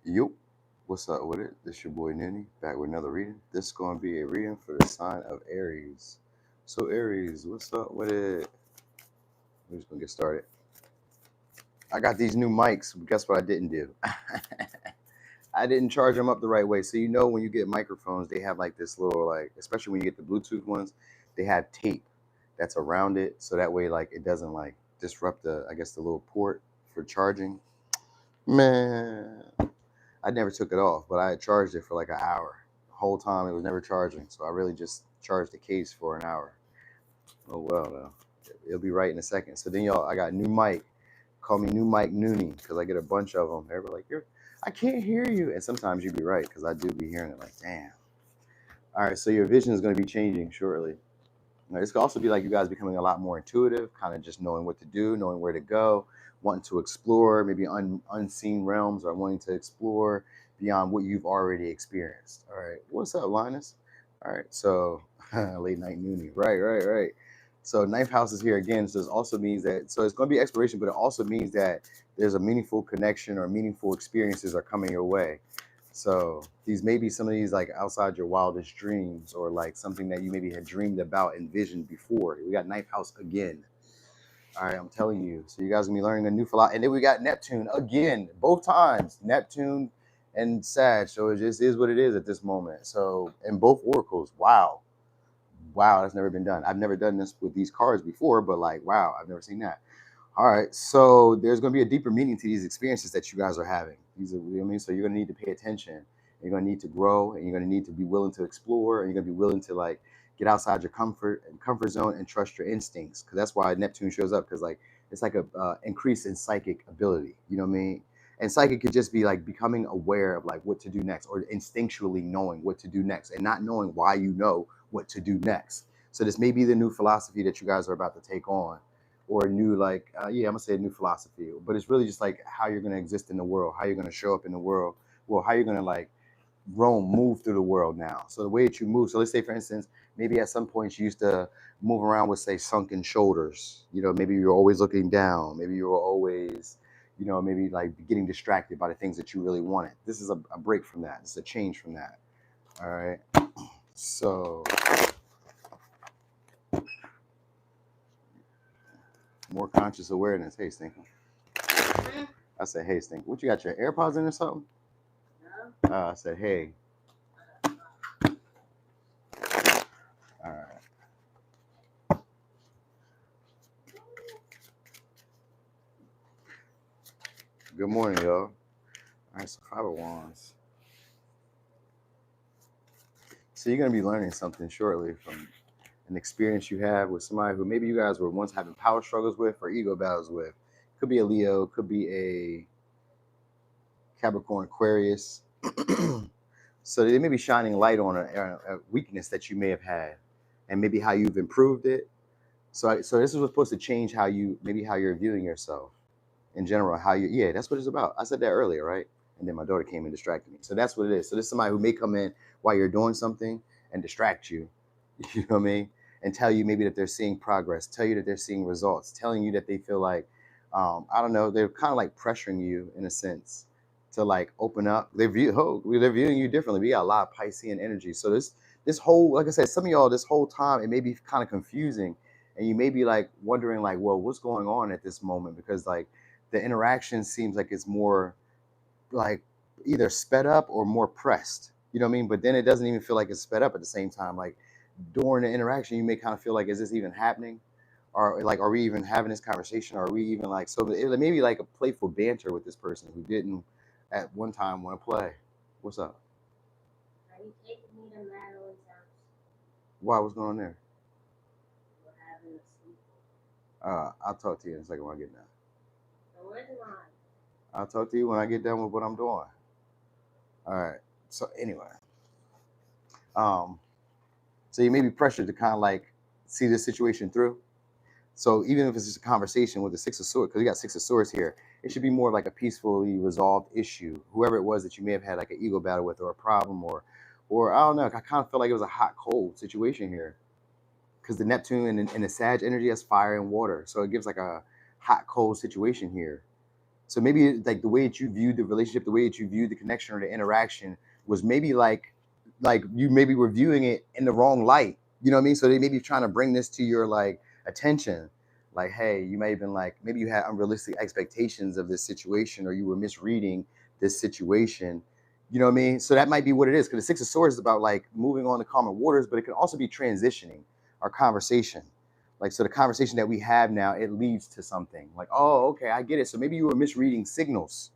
Yo, what's up with it? This your boy Nini, back with another reading. This is going to be a reading for the sign of Aries. So Aries, what's up with it? We're just going to get started. I got these new mics, but guess what I didn't do? I didn't charge them up the right way. So you know when you get microphones, they have like this little, like, especially when you get the Bluetooth ones, they have tape that's around it. So that way, like, it doesn't like disrupt I guess the little port for charging. Man, I never took it off, but I had charged it for like an hour. The whole time it was never charging, so I really just charged the case for an hour. Oh well, though. It'll be right in a second. So then y'all, I got new mic. Call me new mic Noonie because I get a bunch of them. Everybody like, I can't hear you, and sometimes you be right because I do be hearing it. Like, damn. All right, so your vision is going to be changing shortly. Now, this could also be like you guys becoming a lot more intuitive, kind of just knowing what to do, knowing where to go, wanting to explore maybe unseen realms or wanting to explore beyond what you've already experienced. All right. What's up, Linus? All right. So late night noonie. Right. So ninth house is here again. So this also means that, so it's going to be exploration, but it also means that there's a meaningful connection or meaningful experiences are coming your way. So these may be some of these like outside your wildest dreams or like something that you maybe had dreamed about, envisioned before. We got ninth house again. All right, I'm telling you. So you guys gonna be learning a new philosophy. And then we got Neptune again, both times. Neptune and Sag. So it just is what it is at this moment. So in both oracles, wow. Wow, that's never been done. I've never done this with these cards before, but like, wow, I've never seen that. All right, so there's going to be a deeper meaning to these experiences that you guys are having. These are, you know what I mean? So you're going to need to pay attention. You're going to need to grow, and you're going to need to be willing to explore, and you're going to be willing to like get outside your comfort zone and trust your instincts. Because that's why Neptune shows up. Because like it's like a increase in psychic ability. You know what I mean? And psychic could just be like becoming aware of like what to do next, or instinctually knowing what to do next, and not knowing why you know what to do next. So this may be the new philosophy that you guys are about to take on, or a new like I'm gonna say a new philosophy, but it's really just like how you're gonna exist in the world, how you're gonna show up in the world, well, how you're gonna like move through the world now. So the way that you move, so let's say for instance, maybe at some point you used to move around with say sunken shoulders. You know, maybe you're always looking down, maybe you were always, you know, maybe like getting distracted by the things that you really wanted. This is a break from that. It's a change from that. All right. So more conscious awareness. Hey, Stinker. I said, hey, Stinker. What, you got your AirPods in or something? I said, hey. All right. Good morning, y'all. All right, so Five of Wands. So you're going to be learning something shortly from an experience you have with somebody who maybe you guys were once having power struggles with or ego battles with. Could be a Leo, could be a Capricorn, Aquarius. So they may be shining light on a weakness that you may have had and maybe how you've improved it. So this is what's supposed to change how you're viewing yourself in general, yeah, that's what it's about. I said that earlier, right? And then my daughter came and distracted me. So that's what it is. So this is somebody who may come in while you're doing something and distract you, you know what I mean? And tell you maybe that they're seeing progress, tell you that they're seeing results, telling you that they feel like, I don't know, they're kind of like pressuring you in a sense to like open up. They're viewing you differently. We got a lot of Piscean energy. So this whole, like I said, some of y'all this whole time, it may be kind of confusing and you may be like wondering like, well, what's going on at this moment? Because like, the interaction seems like it's more like either sped up or more pressed. You know what I mean? But then it doesn't even feel like it's sped up at the same time. Like during the interaction, you may kind of feel like, is this even happening? Or like, are we even having this conversation? Or are we even like, so it may be like a playful banter with this person who didn't at one time want to play. What's up? Are you taking me to Madeline's house? Why? What's going on there? We're having a sleep. I'll talk to you in a second when I get done. So where's mine? I'll talk to you when I get done with what I'm doing. All right. So anyway, um, so you may be pressured to kind of like see this situation through. So even if it's just a conversation with the Six of Swords, because you got Six of Swords here, it should be more of like a peacefully resolved issue. Whoever it was that you may have had like an ego battle with, or a problem, or I don't know. I kind of felt like it was a hot cold situation here, because the Neptune and the Sag energy has fire and water, so it gives like a hot cold situation here. So maybe like the way that you viewed the relationship, the way that you viewed the connection or the interaction was maybe like you maybe were viewing it in the wrong light. You know what I mean? So they may be trying to bring this to your like attention. Like, hey, you may have been like, maybe you had unrealistic expectations of this situation, or you were misreading this situation. You know what I mean? So that might be what it is. Because the Six of Swords is about like moving on to calmer waters, but it can also be transitioning our conversation. Like, so the conversation that we have now, it leads to something like, oh, okay, I get it. So maybe you were misreading signals.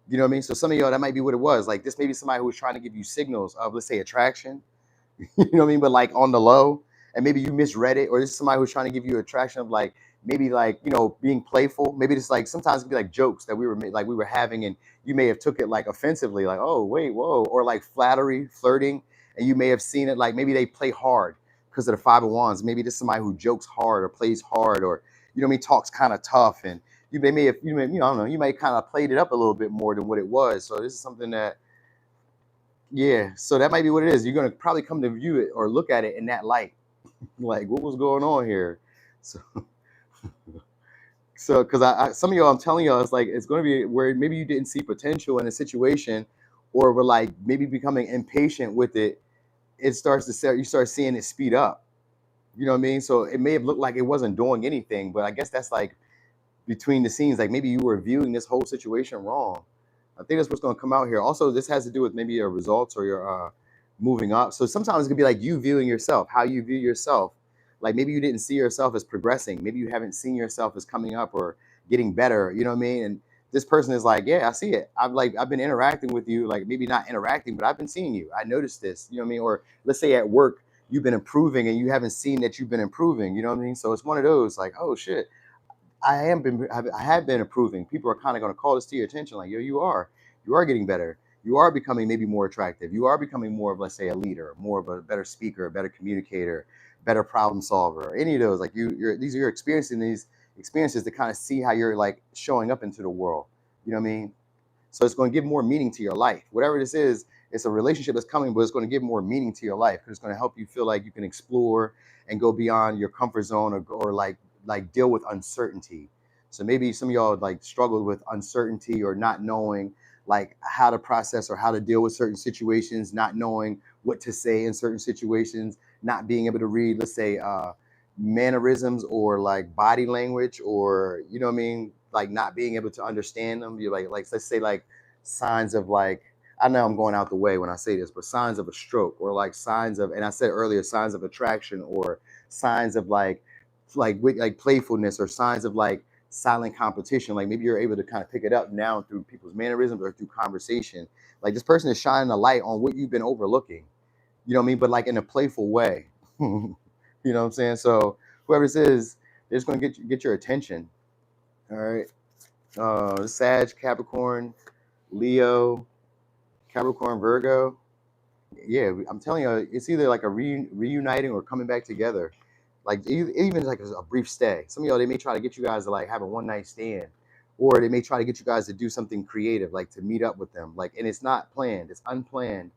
You know what I mean? So some of y'all, that might be what it was. Like, this may be somebody who was trying to give you signals of, let's say, attraction. You know what I mean? But like on the low, and maybe you misread it, or this is somebody who's trying to give you attraction of like maybe like, you know, being playful. Maybe it's like sometimes it can be like jokes that we were having, and you may have took it like offensively, like, oh wait, whoa, or like flattery, flirting, and you may have seen it like maybe they play hard because of the Five of Wands. Maybe this is somebody who jokes hard or plays hard, or you know what I mean, talks kind of tough, and may have you know, I don't know, you may kind of played it up a little bit more than what it was. So this is something that, yeah, so that might be what it is. You're gonna probably come to view it or look at it in that light. Like, what was going on here? So, so because I some of y'all, I'm telling y'all, it's like it's gonna be where maybe you didn't see potential in a situation, or were like maybe becoming impatient with it. It starts to you start seeing it speed up. You know what I mean? So it may have looked like it wasn't doing anything, but I guess that's like between the scenes, like maybe you were viewing this whole situation wrong. I think that's what's going to come out here. Also, this has to do with maybe your results or your moving up. So sometimes it could be like you viewing yourself, how you view yourself. Like maybe you didn't see yourself as progressing. Maybe you haven't seen yourself as coming up or getting better. You know what I mean? And this person is like, yeah, I see it. I've been interacting with you, like maybe not interacting, but I've been seeing you. I noticed this. You know what I mean? Or let's say at work, you've been improving and you haven't seen that you've been improving. You know what I mean? So it's one of those like, oh shit, I have been improving. People are kind of going to call this to your attention, like, yo, you are getting better. You are becoming maybe more attractive. You are becoming more of, let's say, a leader, more of a better speaker, a better communicator, better problem solver. Any of those, like you're experiencing these experiences to kind of see how you're like showing up into the world. You know what I mean? So it's going to give more meaning to your life. Whatever this is, it's a relationship that's coming, but it's going to give more meaning to your life because it's going to help you feel like you can explore and go beyond your comfort zone, or like deal with uncertainty. So maybe some of y'all like struggled with uncertainty or not knowing like how to process or how to deal with certain situations, not knowing what to say in certain situations, not being able to read, let's say, mannerisms or like body language, or you know what I mean, like not being able to understand them. You're like let's say like signs of like, I know I'm going out the way when I say this, but signs of a stroke, or like signs of, and I said earlier, signs of attraction, or signs of like playfulness, or signs of like silent competition. Like maybe you're able to kind of pick it up now through people's mannerisms or through conversation. Like this person is shining a light on what you've been overlooking. You know what I mean? But like in a playful way. You know what I'm saying? So whoever this is, they're just gonna get your attention. All right. Sag, Capricorn, Leo, Capricorn, Virgo. Yeah, I'm telling you, it's either like a reuniting or coming back together. Like even like a brief stay. Some of y'all, they may try to get you guys to like have a one night stand, or they may try to get you guys to do something creative, like to meet up with them. Like, and it's not planned, it's unplanned.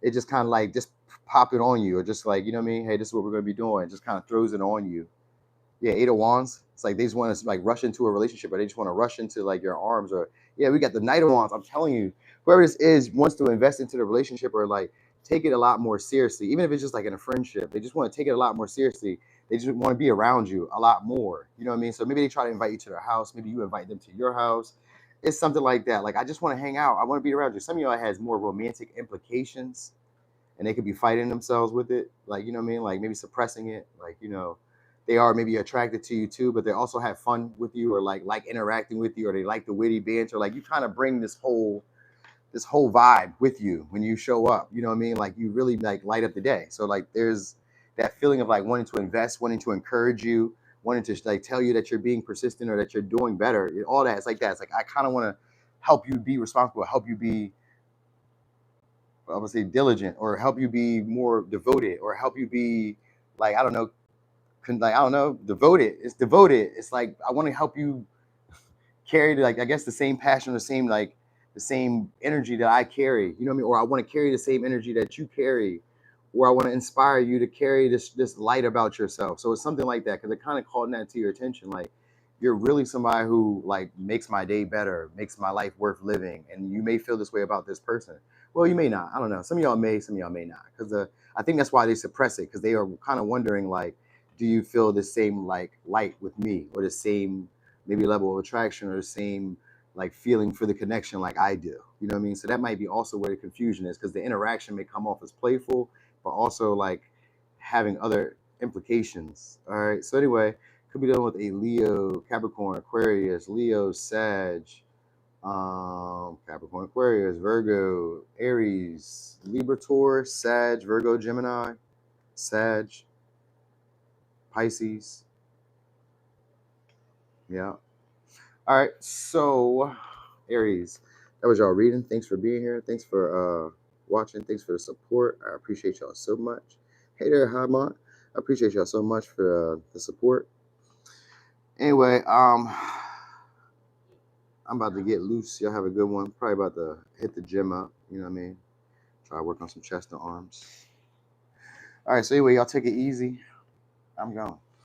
It just kind of like just pop it on you, or just like, you know what I mean? Hey, this is what we're gonna be doing. It just kind of throws it on you. Yeah, Eight of Wands. It's like they just want to like rush into a relationship, or they just want to rush into like your arms. Or yeah, we got the Knight of Wands. I'm telling you, whoever this is wants to invest into the relationship, or like take it a lot more seriously. Even if it's just like in a friendship, they just want to take it a lot more seriously. They just want to be around you a lot more. You know what I mean? So maybe they try to invite you to their house. Maybe you invite them to your house. It's something like that. Like, I just want to hang out. I want to be around you. Some of y'all has more romantic implications, and they could be fighting themselves with it. Like, you know what I mean? Like maybe suppressing it. Like, you know, they are maybe attracted to you too, but they also have fun with you, or like interacting with you, or they like the witty banter. Like you kind of bring this whole vibe with you when you show up. You know what I mean? Like you really like light up the day. So like there's that feeling of like wanting to invest, wanting to encourage you, wanting to like tell you that you're being persistent or that you're doing better. All that. It's like that. It's like I kind of want to help you be responsible, help you be, I would say, diligent, or help you be more devoted, or help you be like, I don't know, like, I don't know, devoted. It's devoted. It's like I want to help you carry like, I guess, the same passion, the same energy that I carry. You know what I mean? Or I want to carry the same energy that you carry, or I want to inspire you to carry this light about yourself. So it's something like that, because they're kind of calling that to your attention. Like you're really somebody who like makes my day better, makes my life worth living. And you may feel this way about this person. Well, you may not. I don't know. Some of y'all may, some of y'all may not. Because I think that's why they suppress it, because they are kind of wondering like, do you feel the same like light with me, or the same maybe level of attraction, or the same like feeling for the connection like I do? You know what I mean? So that might be also where the confusion is, because the interaction may come off as playful, but also like having other implications. All right. So anyway, could be dealing with a Leo, Capricorn, Aquarius, Leo, Sag, Capricorn, Aquarius, Virgo, Aries, Libra, Taurus, Sag, Virgo, Gemini, Sag, Pisces. Yeah. All right. So, Aries, that was y'all reading. Thanks for being here. Thanks for watching. Thanks for the support. I appreciate y'all so much. Hey there, Hamont. I appreciate y'all so much for the support. Anyway, I'm about to get loose. Y'all have a good one. Probably about to hit the gym up. You know what I mean? Try to work on some chest and arms. All right. So anyway, y'all take it easy. I'm gone.